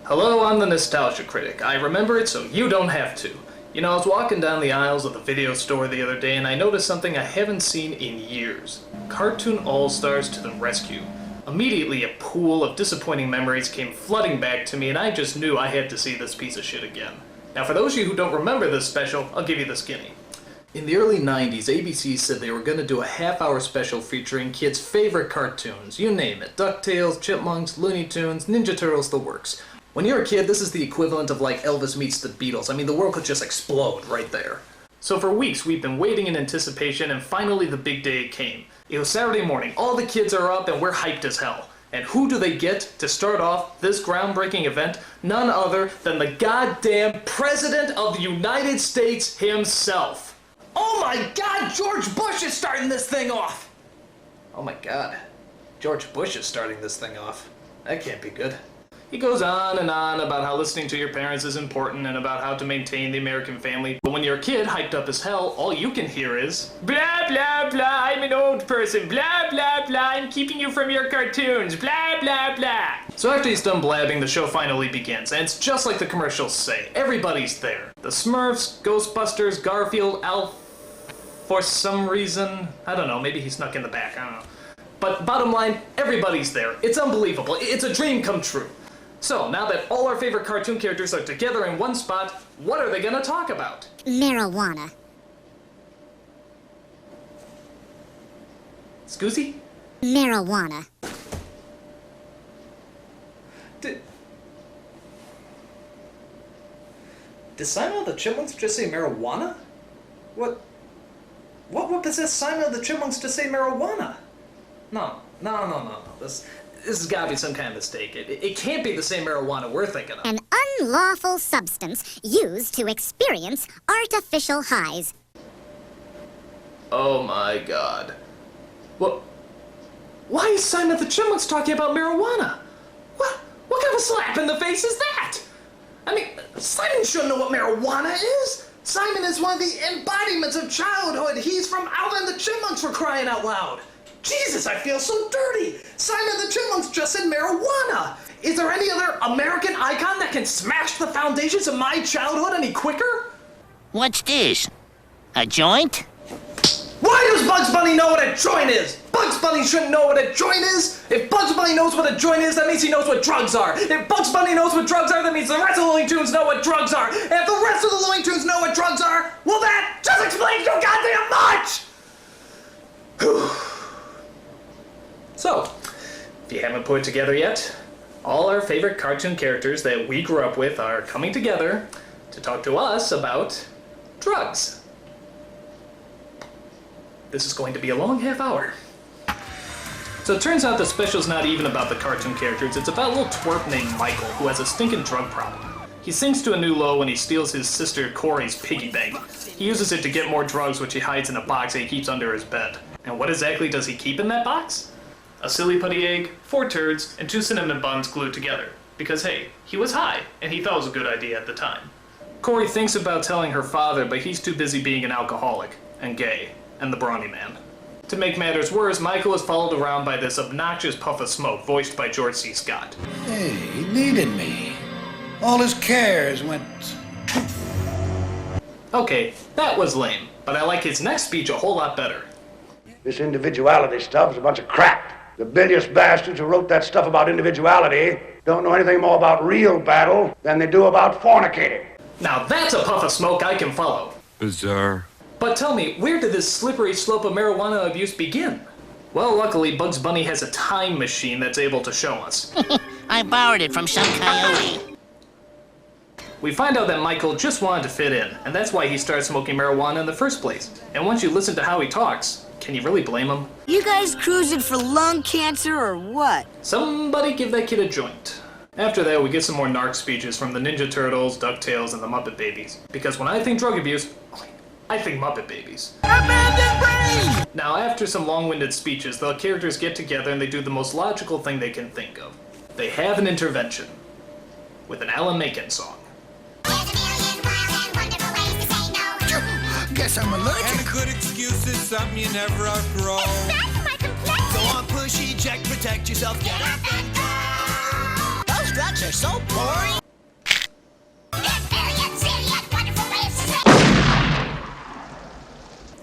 Hello, I'm the Nostalgia Critic. I remember it so you don't have to. You know, I was walking down the aisles of the video store the other day and I noticed something I haven't seen in years. Cartoon All-Stars to the rescue. Immediately, a pool of disappointing memories came flooding back to me and I just knew I had to see this piece of shit again. Now, for those of you who don't remember this special, I'll give you the skinny. In the early 90s, ABC said they were going to do a half-hour special featuring kids' favorite cartoons. You name it. DuckTales, Chipmunks, Looney Tunes, Ninja Turtles, the works. When you're a kid, this is the equivalent of like Elvis meets the Beatles. I mean, the world could just explode right there. So for weeks, we've been waiting in anticipation, and finally the big day came. It was Saturday morning. All the kids are up, and we're hyped as hell. And who do they get to start off this groundbreaking event? None other than the goddamn President of the United States himself. Oh my God, George Bush is starting this thing off! Oh my God, George Bush is starting this thing off. That can't be good. He goes on and on about how listening to your parents is important and about how to maintain the American family. But when you're a kid, hyped up as hell, all you can hear is blah blah blah, I'm an old person, blah blah blah, I'm keeping you from your cartoons, blah blah blah. So after he's done blabbing, the show finally begins, and it's just like the commercials say. Everybody's there. The Smurfs, Ghostbusters, Garfield, Alf, for some reason. I don't know, maybe he snuck in the back, I don't know. But bottom line, everybody's there. It's unbelievable. It's a dream come true. So, now that all our favorite cartoon characters are together in one spot, what are they gonna talk about? Marijuana. Scoozy? Marijuana. Did Simon of the Chipmunks just say marijuana? What possessed Simon of the Chipmunks to say marijuana? No. This has got to be some kind of mistake. It can't be the same marijuana we're thinking of. An unlawful substance used to experience artificial highs. Oh my God. Why is Simon of the Chipmunks talking about marijuana? What kind of a slap in the face is that? I mean, Simon shouldn't know what marijuana is. Simon is one of the embodiments of childhood. He's from Alvin and the Chipmunks, for crying out loud. Jesus, I feel so dirty! Simon the Chipmunks just said marijuana! Is there any other American icon that can smash the foundations of my childhood any quicker? What's this? A joint? Why does Bugs Bunny know what a joint is? Bugs Bunny shouldn't know what a joint is! If Bugs Bunny knows what a joint is, that means he knows what drugs are! If Bugs Bunny knows what drugs are, that means the rest of the Looney Tunes know what drugs are! And if the rest of the Looney Tunes know what drugs are, well that just explains so goddamn much! So, if you haven't put it together yet, all our favorite cartoon characters that we grew up with are coming together to talk to us about drugs. This is going to be a long half hour. So it turns out the special's not even about the cartoon characters, it's about a little twerp named Michael who has a stinking drug problem. He sinks to a new low when he steals his sister Corey's piggy bank. He uses it to get more drugs, which he hides in a box that he keeps under his bed. And what exactly does he keep in that box? A silly putty egg, 4 turds, and 2 cinnamon buns glued together. Because hey, he was high, and he thought it was a good idea at the time. Corey thinks about telling her father, but he's too busy being an alcoholic, and gay, and the brawny man. To make matters worse, Michael is followed around by this obnoxious puff of smoke, voiced by George C. Scott. Hey, he needed me. All his cares went... Okay, that was lame, but I like his next speech a whole lot better. This individuality stuff is a bunch of crap. The bilious bastards who wrote that stuff about individuality don't know anything more about real battle than they do about fornicating. Now that's a puff of smoke I can follow. Bizarre. But tell me, where did this slippery slope of marijuana abuse begin? Well, luckily, Bugs Bunny has a time machine that's able to show us. I borrowed it from some coyote. We find out that Michael just wanted to fit in, and that's why he started smoking marijuana in the first place. And once you listen to how he talks, can you really blame him? You guys cruising for lung cancer or what? Somebody give that kid a joint. After that, we get some more narc speeches from the Ninja Turtles, DuckTales, and the Muppet Babies. Because when I think drug abuse, I think Muppet Babies. Abandoned brain! Now, after some long-winded speeches, the characters get together and they do the most logical thing they can think of. They have an intervention. With an Alan Menken song. Guess I'm allergic. And a good excuse is something you never outgrow. That's my complexion! Go on, push, eject, protect yourself, get up and go! Those drugs drugs are so boring.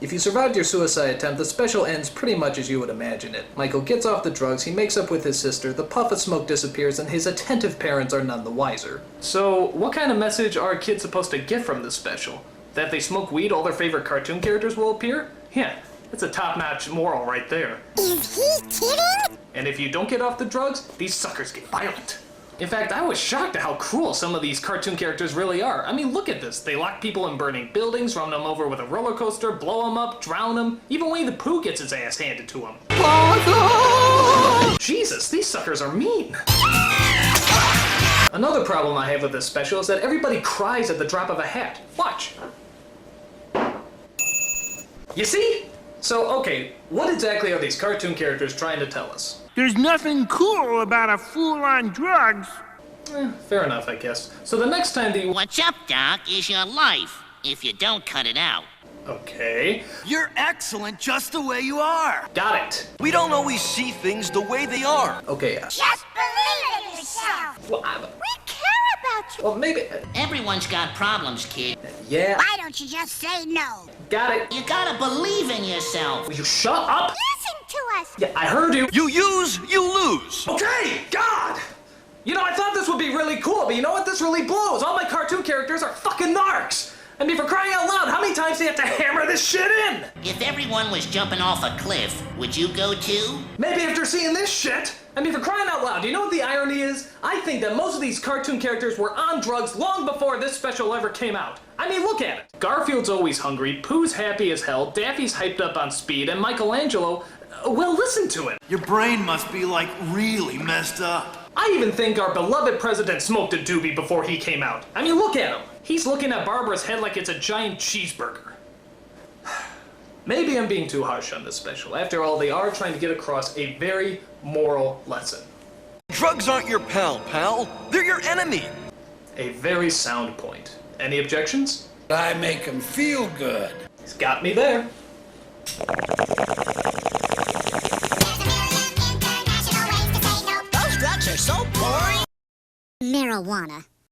If you survived your suicide attempt, the special ends pretty much as you would imagine it. Michael gets off the drugs, he makes up with his sister, the puff of smoke disappears, and his attentive parents are none the wiser. So, what kind of message are kids supposed to get from this special? That if they smoke weed, all their favorite cartoon characters will appear? Yeah, that's a top-notch moral right there. Is he kidding? And if you don't get off the drugs, these suckers get violent. In fact, I was shocked at how cruel some of these cartoon characters really are. I mean, look at this. They lock people in burning buildings, run them over with a roller coaster, blow them up, drown them. Even Winnie the Pooh gets his ass handed to him. Jesus, these suckers are mean. Another problem I have with this special is that everybody cries at the drop of a hat. Watch. You see? So, okay, what exactly are these cartoon characters trying to tell us? There's nothing cool about a fool on drugs. Fair enough, I guess. So the next time the... What's up, Doc, is your life, if you don't cut it out. Okay. You're excellent just the way you are. Got it. We don't always see things the way they are. Okay. Just believe in yourself. Well, We care about you. well, maybe... Everyone's got problems, kid. yeah. Why don't you just say no? Got it. You gotta believe in yourself. Will you shut up? Listen to us. Yeah, I heard you. You use, you lose. Okay, God! You know, I thought this would be really cool, but you know what? This really blows. All my cartoon characters are fucking narcs. I mean, for crying out loud, how many times do you have to hammer this shit in? If everyone was jumping off a cliff, would you go too? Maybe after seeing this shit. I mean, for crying out loud, do you know what the irony is? I think that most of these cartoon characters were on drugs long before this special ever came out. I mean, look at it. Garfield's always hungry, Pooh's happy as hell, Daffy's hyped up on speed, and Michelangelo, well, listen to him. Your brain must be like really messed up. I even think our beloved president smoked a doobie before he came out. I mean, look at him. He's looking at Barbara's head like it's a giant cheeseburger. Maybe I'm being too harsh on this special. After all, they are trying to get across a very moral lesson. Drugs aren't your pal. They're your enemy. A very sound point. Any objections? I make him feel good. He's got me there. Those drugs are so boring. Marijuana.